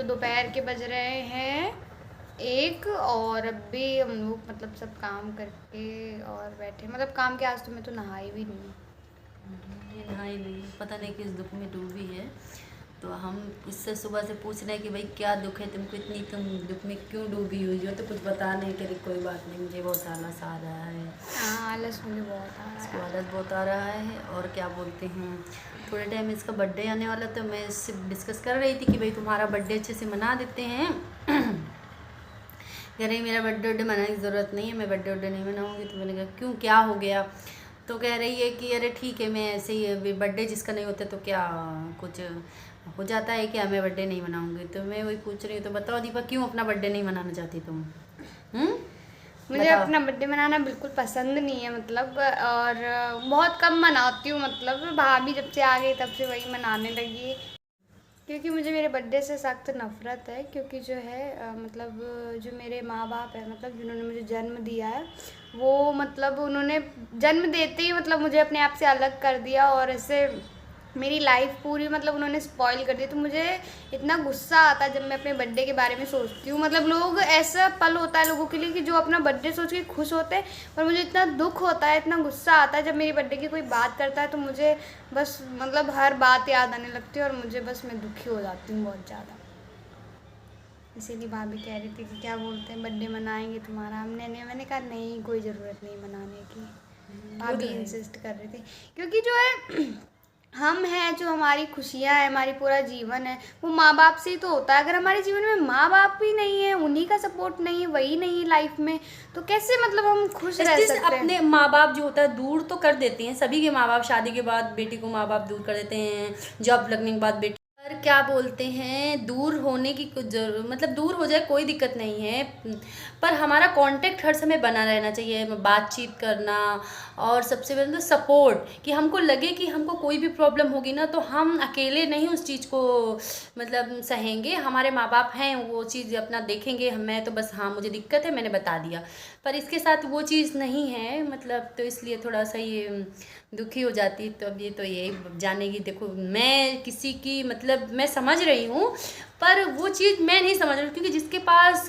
तो दोपहर के बज रहे हैं 1 और अभी हम लोग मतलब सब काम करके और बैठे, मतलब काम के आज तो मैं तो नहाई भी नहीं। नहाई नहीं, पता नहीं किस दुख में डूबी है। तो हम इससे सुबह से पूछ रहे हैं कि भाई क्या दुख है तुमको, इतनी तुम दुख में क्यों डूबी हुई हो। तो कुछ बता नहीं करी, कोई बात नहीं, मुझे बहुत आलस आ रहा है। हाँ, आलस मुझे बहुत आ रहा इसको है। आलस बहुत आ रहा है। और क्या बोलते हैं, थोड़े टाइम में इसका बर्थडे आने वाला, तो मैं इससे डिस्कस कर रही थी कि भाई तुम्हारा बर्थडे अच्छे से मना देते हैं। कह रही मेरा बर्थडे मनाने की ज़रूरत नहीं है, मैं बर्थडे नहीं मनाऊँगी। तो मैंने कहा क्यों, क्या हो गया। तो कह रही है कि अरे ठीक है, मैं ऐसे ही, बर्थडे जिसका नहीं होता तो क्या कुछ हो जाता है क्या, मैं बर्थडे नहीं मनाऊँगी। तो मैं वही पूछ रही हूँ, तो बताओ दीपा क्यों अपना बर्थडे नहीं मनाना चाहती तुम? मुझे बताओ। अपना बर्थडे मनाना बिल्कुल पसंद नहीं है, मतलब और बहुत कम मनाती हूँ। मतलब भाभी जब से आ गई तब से वही मनाने लगी, क्योंकि मुझे मेरे बर्थडे से सख्त नफ़रत है। क्योंकि जो है मतलब जो मेरे माँ बाप है, मतलब जिन्होंने मुझे जन्म दिया है, वो मतलब उन्होंने जन्म देते ही मतलब मुझे अपने आप से अलग कर दिया और ऐसे मेरी लाइफ पूरी मतलब उन्होंने स्पॉइल कर दी। तो मुझे इतना गुस्सा आता है जब मैं अपने बर्थडे के बारे में सोचती हूँ। मतलब लोग, ऐसा पल होता है लोगों के लिए कि जो अपना बर्थडे सोच के खुश होते हैं, पर मुझे इतना दुख होता है, इतना गुस्सा आता है जब मेरी बर्थडे की कोई बात करता है। तो मुझे बस मतलब हर बात याद आने लगती है और मुझे बस मैं दुखी हो जाती हूँ बहुत ज़्यादा। इसीलिए भाभी कह रही थी कि क्या बोलते हैं बर्थडे मनाएंगे तुम्हारा। मैंने कहा नहीं, कोई ज़रूरत नहीं मनाने की। वो भाभी तो है। इंसिस्ट कर रही थी, क्योंकि जो है हम हैं, जो हमारी खुशियाँ हैं, हमारी पूरा जीवन है, वो माँ बाप से ही तो होता है। अगर हमारे जीवन में माँ बाप ही नहीं है, उन्हीं का सपोर्ट नहीं है, वही नहीं है लाइफ में, तो कैसे मतलब हम खुश रह एटलीस्ट सकते हैं। अपने माँ बाप जो होता है दूर तो कर देते हैं, सभी के माँ बाप शादी के बाद बेटी को माँ बाप दूर कर देते हैं, जॉब लगने के बाद बेटी। पर क्या बोलते हैं, दूर होने की कुछ जरूर, मतलब दूर हो जाए कोई दिक्कत नहीं है, पर हमारा कांटेक्ट हर समय बना रहना चाहिए, बातचीत करना। और सबसे पहले तो सपोर्ट, कि हमको लगे कि हमको कोई भी प्रॉब्लम होगी ना तो हम अकेले नहीं उस चीज़ को मतलब सहेंगे, हमारे माँ बाप हैं वो चीज़ अपना देखेंगे। मैं तो बस हाँ मुझे दिक्कत है मैंने बता दिया, पर इसके साथ वो चीज़ नहीं है मतलब। तो इसलिए थोड़ा सा ये दुखी हो जाती। तो अब ये तो यही जानेगी, देखो मैं किसी की मतलब मैं समझ रही हूँ, पर वो चीज़ मैं नहीं समझ रही, क्योंकि जिसके पास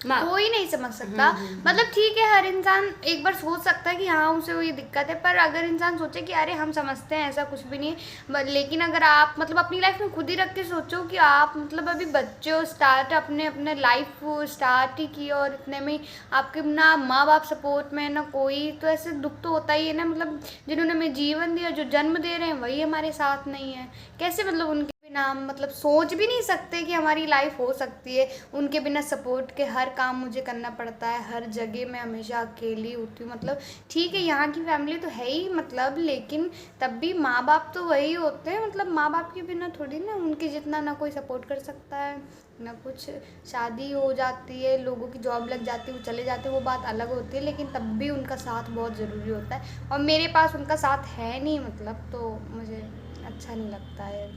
कोई नहीं समझ सकता। मतलब ठीक है, हर इंसान एक बार सोच सकता है कि हाँ उसे ये दिक्कत है, पर अगर इंसान सोचे कि अरे हम समझते हैं, ऐसा कुछ भी नहीं है। लेकिन अगर आप मतलब अपनी लाइफ में खुद ही रख के सोचो कि आप मतलब अभी बच्चे हो, स्टार्ट अपने अपने लाइफ को स्टार्ट ही की और इतने में आपके ना माँ बाप सपोर्ट में ना कोई, तो ऐसे दुख तो होता ही है ना। मतलब जिन्होंने हमें जीवन दिया, जो जन्म दे रहे हैं, वही हमारे साथ नहीं है, कैसे मतलब उनके बिना हम मतलब सोच भी नहीं सकते कि हमारी लाइफ हो सकती है। उनके बिना सपोर्ट के हर काम मुझे करना पड़ता है, हर जगह मैं हमेशा अकेली होती हूँ। मतलब ठीक है यहाँ की फैमिली तो है ही मतलब, लेकिन तब भी माँ बाप तो वही होते हैं। मतलब माँ बाप के बिना थोड़ी ना उनके जितना ना कोई सपोर्ट कर सकता है ना कुछ। शादी हो जाती है, लोगों की जॉब लग जाती है, वो चले जाते हैं, वो बात अलग होती है, लेकिन तब भी उनका साथ बहुत ज़रूरी होता है और मेरे पास उनका साथ है नहीं। मतलब तो मुझे अच्छा नहीं लगता है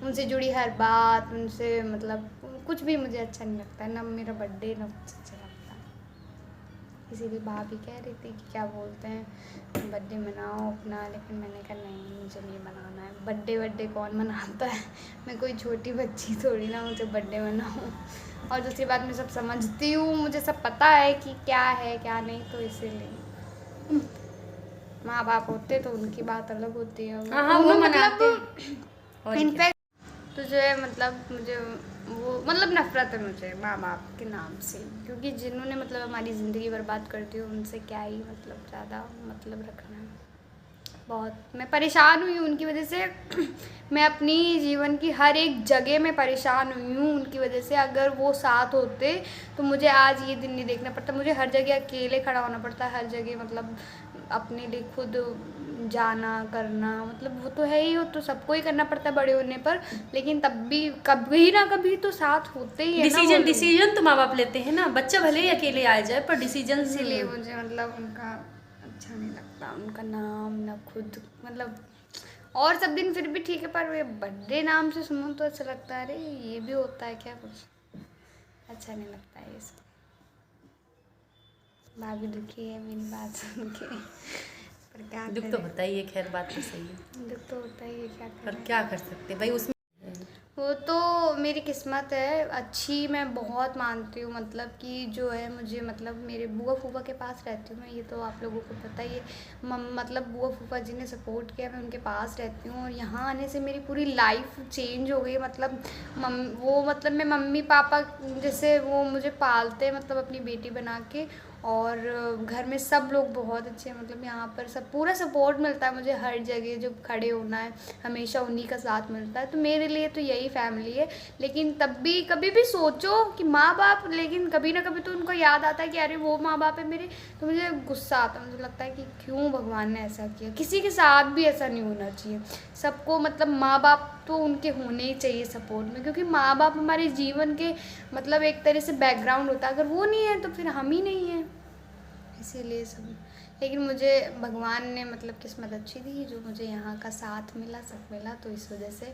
उनसे जुड़ी हर बात, उनसे मतलब कुछ भी मुझे अच्छा नहीं लगता है, ना मेरा बर्थडे ना कुछ अच्छा लगता है। इसीलिए भाभी कह रही थी कि क्या बोलते हैं बर्थडे मनाओ अपना, लेकिन मैंने कहा नहीं मुझे नहीं मनाना है बर्थडे कौन मनाता है। मैं कोई छोटी बच्ची थोड़ी ना मुझे बर्थडे मनाऊँ। और दूसरी बात मैं सब समझती हूँ, मुझे सब पता है कि क्या है क्या नहीं, तो इसीलिए माँ बाप होते तो उनकी बात अलग होती है, हाँ हाँ वो उन्होंने मनाते हैं। मतलब और क्या। इनफैक्ट तो जो है मतलब मुझे वो मतलब नफ़रत है मुझे माँ बाप के नाम से, क्योंकि जिन्होंने मतलब हमारी ज़िंदगी बर्बाद कर दी उनसे क्या ही मतलब ज़्यादा मतलब रखना है। बहुत मैं परेशान हुई हूँ उनकी वजह से। मैं अपनी जीवन की हर एक जगह में परेशान हुई हूँ उनकी वजह से। अगर वो साथ होते तो मुझे आज ये दिन नहीं देखना पड़ता, मुझे हर जगह अकेले खड़ा होना पड़ता है, हर जगह मतलब अपने लिए खुद जाना करना, मतलब वो तो है ही, वो तो सबको ही करना पड़ता है बड़े होने पर, लेकिन तब भी कभी ना कभी तो साथ होते ही है ना वो लोग। डिसीजन तो माँ बाप लेते हैं ना, बच्चा भले ही अकेले आ जाए पर डिसीजन। इसीलिए मुझे मतलब उनका अच्छा नहीं लगता, उनका नाम ना खुद मतलब। और सब दिन फिर भी ठीक है, पर वे बर्थडे नाम से सुनो तो अच्छा लगता है, अरे ये भी होता है क्या, कुछ अच्छा नहीं लगता है ये सब। भाभी दुखी है मेरी बात सुन के, पर क्या दुख तो करें। होता ही है, खैर बात तो सही है, दुख तो होता ही है, क्या पर करें। क्या कर सकते भाई उसमें। वो तो मेरी किस्मत है अच्छी, मैं बहुत मानती हूँ, मतलब कि जो है मुझे, मतलब मेरे बुआ फूफा के पास रहती हूँ मैं, ये तो आप लोगों को पता ही है। मतलब बुआ फूफा जी ने सपोर्ट किया, मैं उनके पास रहती हूँ, और यहाँ आने से मेरी पूरी लाइफ चेंज हो गई। मतलब वो, मतलब मैं मम्मी पापा जैसे वो मुझे पालते हैं, मतलब अपनी बेटी बना के, और घर में सब लोग बहुत अच्छे हैं। मतलब यहाँ पर सब पूरा सपोर्ट मिलता है मुझे, हर जगह जो खड़े होना है हमेशा उन्हीं का साथ मिलता है, तो मेरे लिए तो यही फैमिली है। लेकिन तब भी कभी भी सोचो कि माँ बाप, लेकिन कभी ना कभी तो उनको याद आता है कि अरे वो माँ बाप है मेरे, तो मुझे गुस्सा आता है, मुझे लगता है कि क्यों भगवान ने ऐसा किया। किसी के साथ भी ऐसा नहीं होना चाहिए, सबको मतलब माँ बाप तो उनके होने ही चाहिए सपोर्ट में, क्योंकि माँ बाप हमारे जीवन के मतलब एक तरह से बैकग्राउंड होता है, अगर वो नहीं है तो फिर हम ही नहीं हैं, इसीलिए सब। लेकिन मुझे भगवान ने मतलब किस्मत अच्छी दी जो मुझे यहाँ का साथ मिला, सब मिला, तो इस वजह से